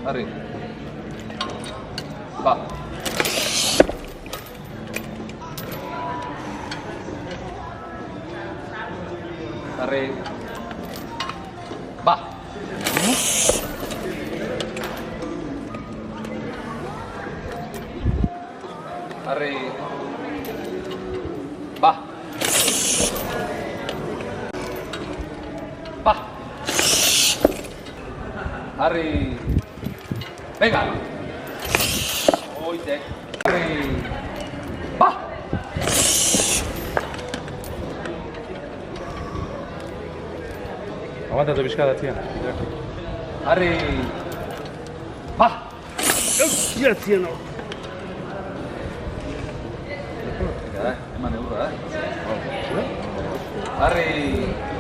Arri. Va. Arri. Va. Arri. Va. Va. Arri. Venga. Oite. Arri. Va. Aguantate pixka da, tia. Arri. Va. Hostia, tia, no. Venga, eman eurra, Arri.